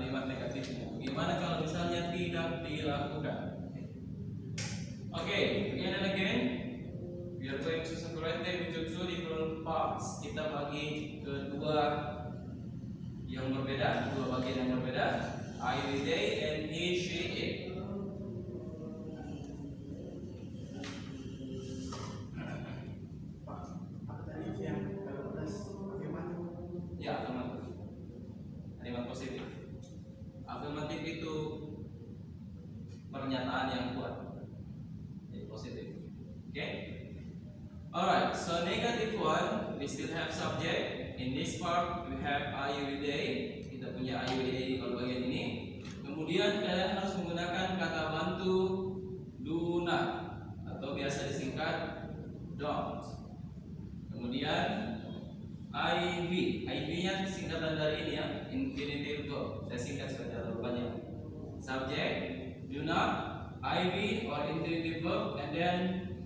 kalimat negatifnya. Gimana kalau misalnya tidak dilakukan? Again and again, we are going to separate them into two different parts. Kita bagi ke dua yang berbeda, dua bagian yang berbeda. I, we, they, and he, she, it. Ya, afirmatif. Kalimat positif. Afirmatif itu pernyataan yang kuat. Jadi positif. Okay? Alright, so negative one, we still have subject. In this part, we have I, we, they. Kita punya I, we, they di bagian ini. Kemudian kalian harus menggunakan kata bantu do not atau biasa disingkat don't. Kemudian IV, IV-nya singkatan dari ini ya, infinitive verb. Saya singkat saja rupanya. Subject, do not, IV or infinitive verb, and then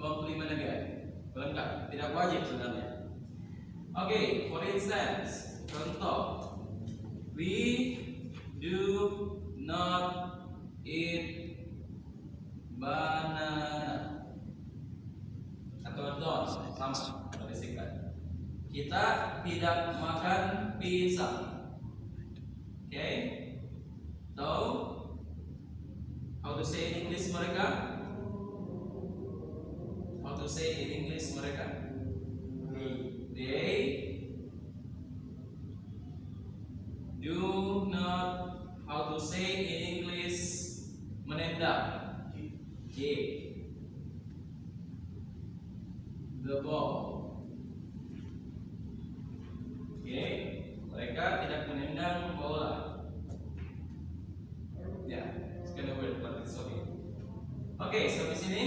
complement again. Lengkap, tidak wajib sebenarnya. Okay, for instance, contoh, we do not eat banana atau don't, sama kalau disingkat. Kita tidak makan pisang. Okay? So, how to say in English mereka? How to say in English mereka? They do not. How to say in English menendang? Kick the ball. Mereka tidak menendang bola. Ya, sekian word but it's okay. Oke, sampai sini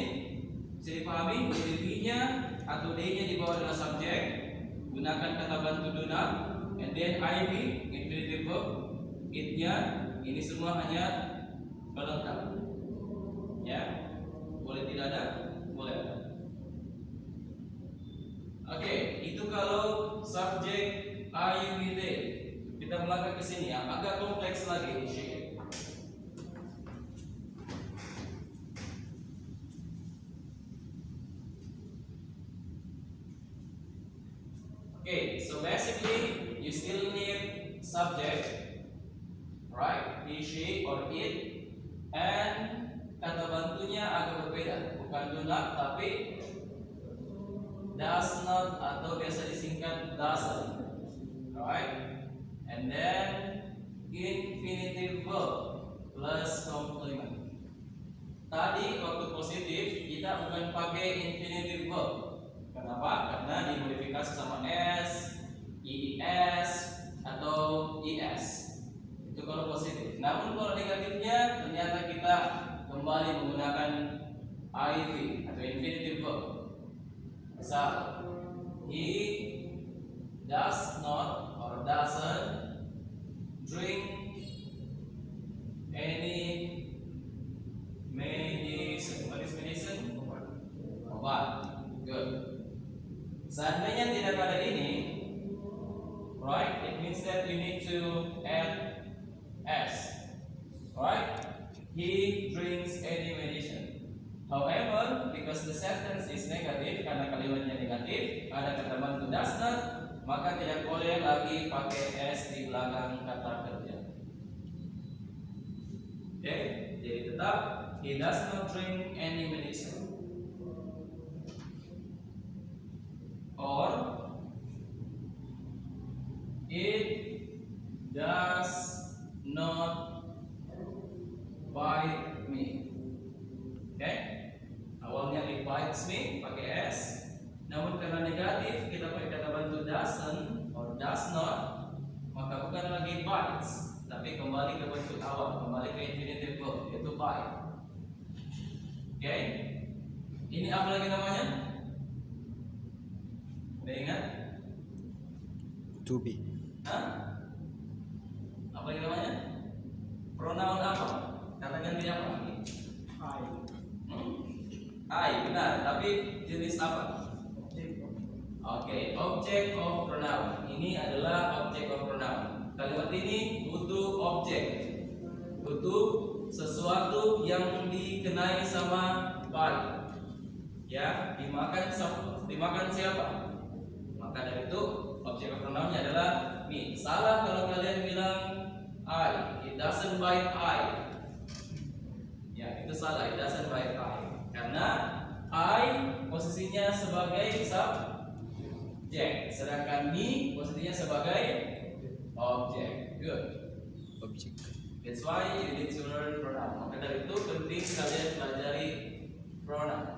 bisa dipahami dirinya atau D-nya di bawah adalah subjek. Gunakan kata bantu do not, and then IV infinitive verb. It-nya ini semua hanya pelengkap. Ya, boleh tidak ada, boleh ada. Oke, itu kalau subjek I, we, they. Kita melangkah ke sini yang agak kompleks lagi. Okay, so basically you still need subject, right? He, she, or it, and kata bantunya agak berbeda. Bukan do not, tapi does not atau biasa disingkat doesn't. Right, and then infinitive verb plus complement. Tadi waktu positif kita bukan pakai infinitive verb. Kenapa? Karena dimodifikasi sama s, ies atau es. Itu kalau positif. Namun kalau negatifnya ternyata kita kembali menggunakan iv atau infinitive verb. Misal, he does not or doesn't drink any medicine. What is medicine? Obat. Good. Seandainya tidak ada ini, right? It means that we need to add s. Right? He drinks any medicine. However, because the sentence is negative, karena kalimatnya negatif, ada kata bantu does not, maka tidak boleh lagi pakai s di belakang kata kerja. Oke, jadi tetap he does not drink any medicine. Or it does not bite me. Oke, awalnya it bites me pakai s. Namun karena negatif kita pakai kata bantu doesn't or does not, maka bukan lagi bites, tapi kembali ke bentuk awal, kembali ke infinitive verb yaitu bite. Oke, ini apa lagi namanya? Udah ingat? To be. Hah? Apa lagi namanya? Pronoun apa? Kata ganti apa? I, benar. Tapi jenis apa? Oke, object of pronoun. Ini adalah object of pronoun. Kalimat ini butuh objek. butuh sesuatu yang dikenai sama by. Ya, dimakan siapa? Maka dari itu objek of pronoun-nya adalah me. Salah kalau kalian bilang I. It doesn't bite I. Ya, itu salah. It doesn't bite I. Karena I posisinya sebagai subjek, sedangkan me posisinya sebagai objek. Good. Object. That's why you need to learn pronoun. Maka dari itu penting kalian pelajari pronoun.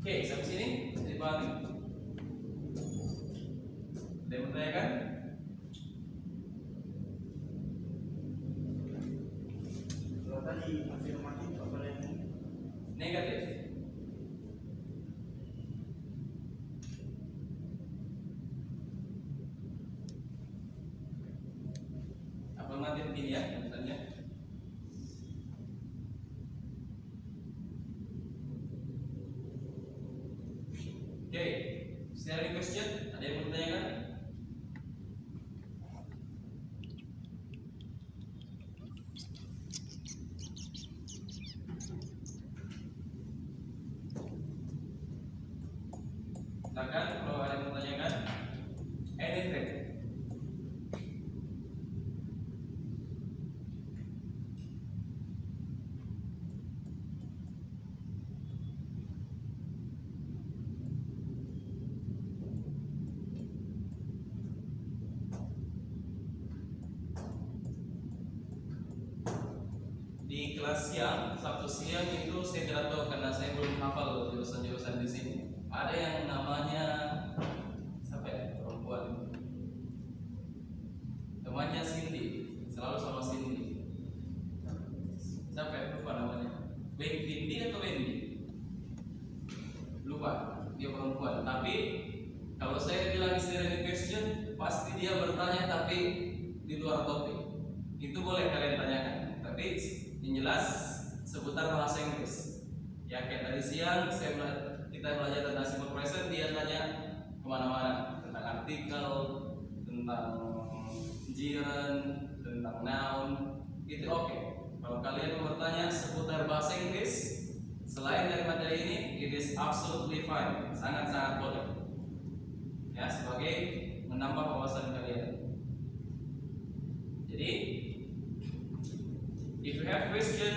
Oke, sampai sini dipahami? Ada yang bertanyakan? Kalau tadi afirmatif apa lagi? Negatif. Afirmatif pilihan yang bertanya. Oke, sharing question. Ada yang bertanyakan? Silakan kalau ada yang bertanyakan. Anything. Di kelas siang, Sabtu siang itu saya tidak tahu karena saya belum hafal jurusan-jurusan di sini. Ada yang namanya siapa ya, perempuan? Temannya Cindy, selalu sama Cindy. Siapa ya, lupa namanya. Wendy atau Wendy? Lupa, dia perempuan. Tapi kalau saya bilang istilah question, pasti dia bertanya tapi di luar topik. Itu boleh kalian tanyakan. Tapi yang jelas seputar bahasa Inggris. Ya kayak tadi siang kita belajar tentang simple present, dia tanya kemana-mana tentang artikel, tentang gerund, tentang noun. Itu oke. Kalau kalian mau bertanya seputar bahasa Inggris selain dari materi ini, it is absolutely fine, sangat-sangat boleh. Ya sebagai menambah wawasan kalian. Jadi if you have question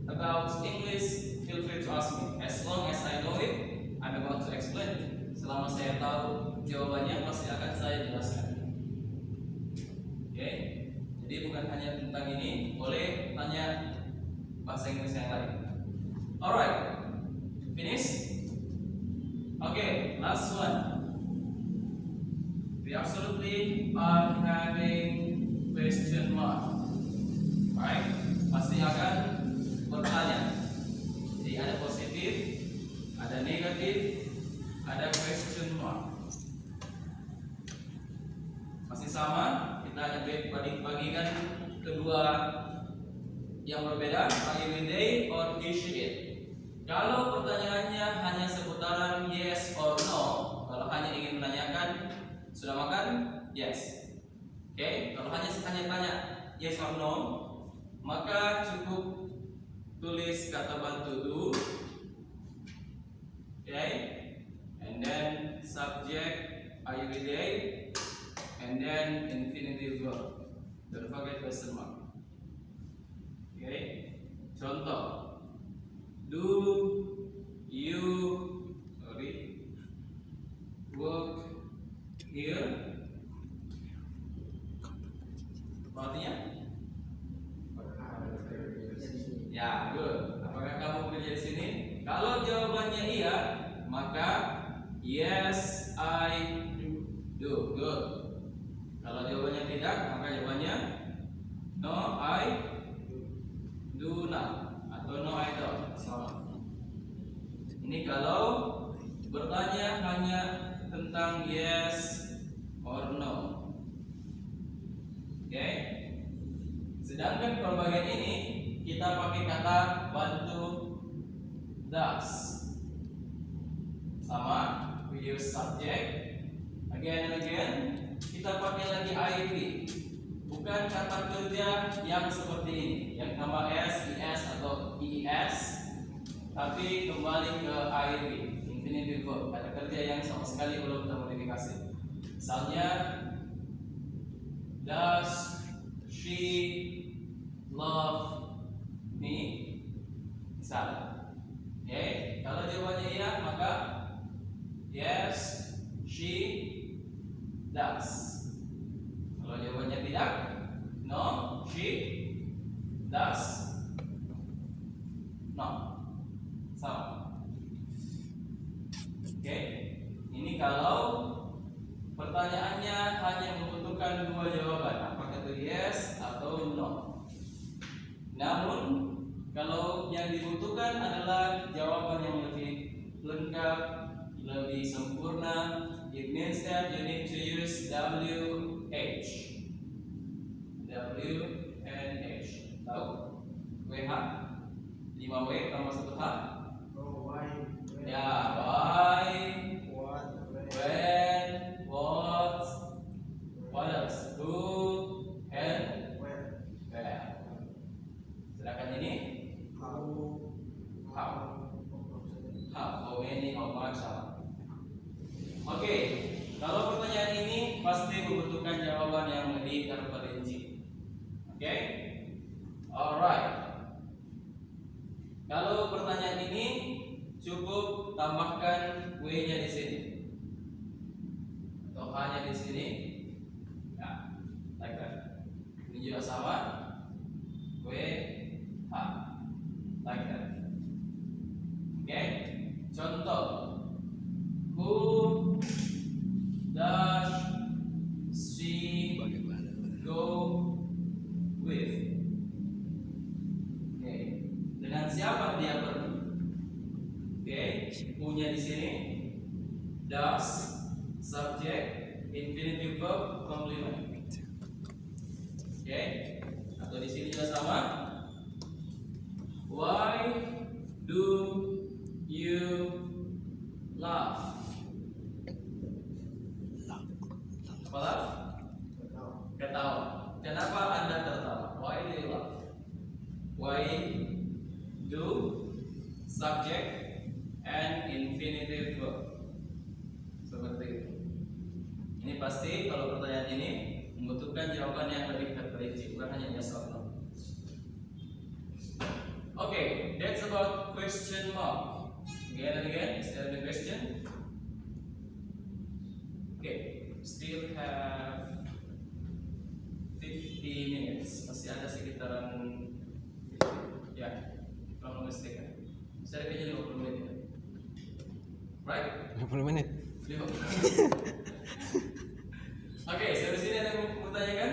about English, feel free to ask me. As long as I know it, I'm about to explain. Selama saya tahu jawabannya, pasti akan saya jelaskan. Oke? Jadi bukan hanya tentang ini, boleh tanya bahasa Inggris yang lain. Alright, finish? Okay, last one. We absolutely are having question mark. Right? Pasti akan bertanya. Jadi ada positif, ada negatif, ada question mark. Masih sama, kita hanya bagikan kedua yang berbeda, everyday or issue it. Kalau pertanyaannya hanya seputaran yes or no, kalau hanya ingin menanyakan sudah makan, yes. Oke, kalau hanya tanya yes or no, maka cukup tulis kata bantu do, okay, and then subject everyday, and then infinitive verb. Don't forget question mark. Okay, contoh, do you work here? Artinya? Ya, good. Apakah kamu bekerja di sini? Kalau jawabannya iya, maka yes I do. Good. Kalau jawabannya tidak, maka jawabannya no I do not atau no I don't. Sama. Ini kalau bertanya hanya tentang yes or no. Oke. Sedangkan kalau bagian ini kita pakai kata bantu does. Sama, we use subject again and again. Kita pakai lagi IV. bukan kata kerja yang seperti ini, yang tambah s, is atau ies, tapi kembali ke ing, infinitive verb, kata kerja yang sama sekali belum termodifikasi. Misalnya, does she love me? Misal. Oke, kalau jawabannya iya, maka yes, she does. Kalau jawabannya tidak, no, she does not. Sama. Oke, ini kalau pertanyaannya hanya membutuhkan dua jawaban, apakah itu yes atau no. Namun kalau yang dibutuhkan adalah jawaban yang lebih lengkap, lebih sempurna, it means that you need to use WH. W and H. Tahu? WH 5W tambah 1H. Oh, why? Ya, why, What? when, what else? Who, and Where? where. Sedangkan ini How? how many, how much, sama. Oke, kalau pertanyaan ini pasti membutuhkan jawaban yang lebih terperinci. Oke, alright. Kalau pertanyaan ini cukup tambahkan W-nya di sini atau H-nya di sini. Ya, like that. Ini juga sama. W, H, like that. Oke, contoh. Who does she go with? Oke, dengan siapa dia pergi? Oke, punya di sini. Does, subject, infinitive verb, complement. Oke, atau di sini juga sama. Why do you laugh? Apa laugh? Ketawa. Kenapa Anda tertawa? Why do you laugh? Why do, subject, and infinitive verb. Seperti itu. Ini pasti kalau pertanyaan ini membutuhkan jawaban yang lebih terperinci, bukan hanya yes or no. Okay, that's about question mark. Again and again, is there any question? Okay, still have 50 minutes. Masih ada sekitaran, ya, kalau nggak mistaken. Saya kayaknya 50 menit ya. Right? 50 menit. 50. Oke, sampai sini ada yang mau tanyakan?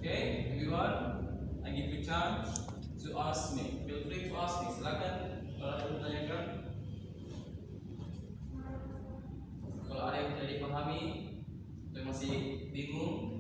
Okay, everyone, I give you chance to ask me. Feel free to ask me. Silakan kalau ada yang bertanyakan. Kalau ada yang tidak dipahami atau masih bingung,